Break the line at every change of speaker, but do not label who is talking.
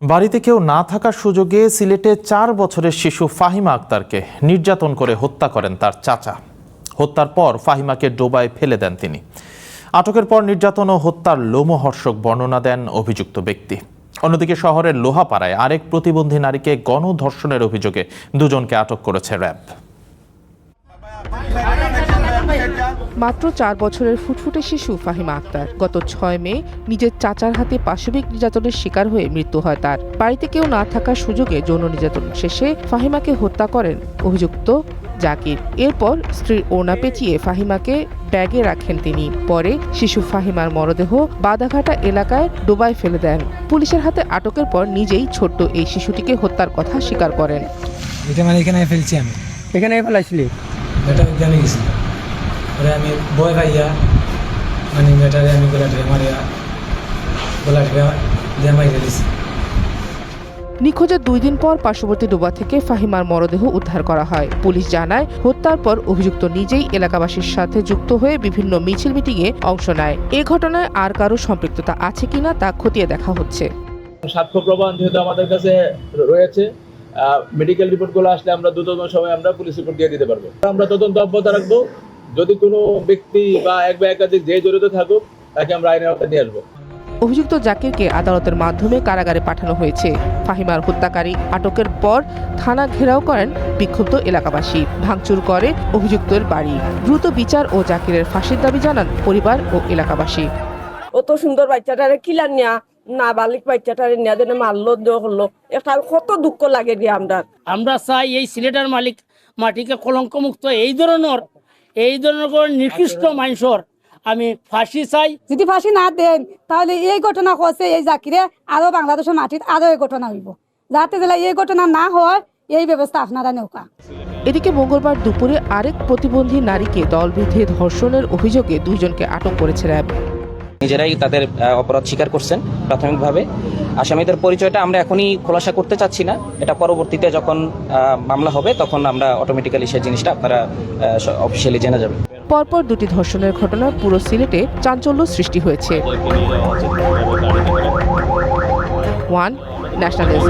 বাড়িতে কেউ না থাকার সুযোগে সিলেটে ৪ বছরের শিশু ফাহিমা আক্তারকে নির্যাতন করে হত্যা করেন তার চাচা। হত্যার পর ফাহিমাকে ডোবায় ফেলে দেন তিনি। আটকের পর নির্যাতন ও হত্যার লোমহর্ষক বর্ণনা দেন অভিযুক্ত ব্যক্তি। অন্যদিকে শহরের লোহাপাড়ায় আরেক প্রতিবন্ধী নারীকে গণধর্ষণের অভিযোগে দুজনকে আটক করেছে র্যাব।
মাত্র ৪ বছরের ফুটফুটে শিশু ফাহিমা আক্তার গত ৬ মে নিজের চাচার হাতে পাশবিক নির্যাতনের শিকার হয়ে মৃত্যু হয় তার। বাড়িতে কেউ না থাকার সুযোগে যৌন নির্যাতন শেষে ফাহিমাকে হত্যা করেন অভিযুক্ত জাকির। এরপর স্ত্রীর ওড়না পেঁচিয়ে ফাহিমাকে ব্যাগে রাখেন তিনি। পরে শিশু ফাহিমার মরদেহ বাদাঘাটা এলাকায় ডোবায় ফেলে দেন। পুলিশের হাতে আটকের পর নিজেই ছোট্ট এই শিশুটিকে হত্যার কথা স্বীকার করেন।
এখানে ফেলছি আমি।
এখানে ফেলাইছিলি?
এটা জানি গেছি। আমি বয় ভাইয়া মানে মেটারে আমি গোলাটে মারিয়া দিয়ে মাইরে দিছি।
নিখোঁজের ২ দিন পর পার্শ্ববর্তী ডোবা থেকে ফাহিমার মরদেহ উদ্ধার করা হয়। পুলিশ জানায় হত্যার পর অভিযুক্ত নিজেই এলাকাবাসীর সাথে যুক্ত হয়ে বিভিন্ন মিছিল মিটিংয়ে অংশ নেয়। এ ঘটনায় আর কারো সম্পৃক্ততা আছে কিনা তা খতিয়ে দেখা হচ্ছে।
সাক্ষ্য প্রমাণ যেহেতু আমাদের কাছে রয়েছে, মেডিকেল রিপোর্টগুলো আসলে আমরা দ্রুততম সময় আমরা পুলিশ রিপোর্ট দিয়ে দিতে পারবো। আমরা তদন্ত অব্যাহত রাখবো। যদি কোনো ব্যক্তি বা এক বা একাধিক যে জড়িত থাকুক তাকে আমরা আইনের আওতায় নিয়ে আসবো।
অভিযুক্ত জাকিরকে আদালতের মাধ্যমে কারাগারে পাঠানো হয়েছে। ফাহিমার হত্যাকারী আটকের পর থানা ঘেরাও করেন বিক্ষুব্ধ এলাকাবাসী, ভাঙচুর করে অভিযুক্তের বাড়ি। দ্রুত বিচার ও জাকিরের ফাঁসির দাবি জানান পরিবার ও এলাকাবাসী।
অত সুন্দর বাচ্চাটারে কিলার নেয়া না বালিক বাচ্চাটারে নেয়া দেনে মারলো দেওয়া হলো, এটা কত দুঃখ লাগে গিয়ে
আমরা চাই এই সিলেটের মালিক মাটিকে কলঙ্ক মুক্ত এই ধরনের নিকৃষ্ট মানুষের আমি ফাঁসি চাই।
যদি ফাঁসি না দেন তাহলে এই ঘটনা হচ্ছে এই জাকিরে আরো বাংলাদেশের মাটির আরো এই ঘটনা হইব, যাতে এই ঘটনা না হয় এই ব্যবস্থা আপনারা নৌকা।
এদিকে মঙ্গলবার দুপুরে আরেক প্রতিবন্ধী নারীকে দল বেঁধে ধর্ষণের অভিযোগে ২ জনকে আটক করেছে র্যাব।
নিজেরাই তাদের অপরাধ স্বীকার করছেন প্রাথমিকভাবে। আসামিদের পরিচয়টা আমরা এখনই খোলাসা করতে চাচ্ছি না, এটা পরবর্তীতে যখন মামলা হবে তখন আমরা অটোমেটিক্যালি সেই জিনিসটা আপনারা অফিসিয়ালি জেনে যাবেন।
পরপর ২টি ধর্ষণের ঘটনায় পুরো সিলেটে চাঞ্চল্য সৃষ্টি হয়েছে। One national desk.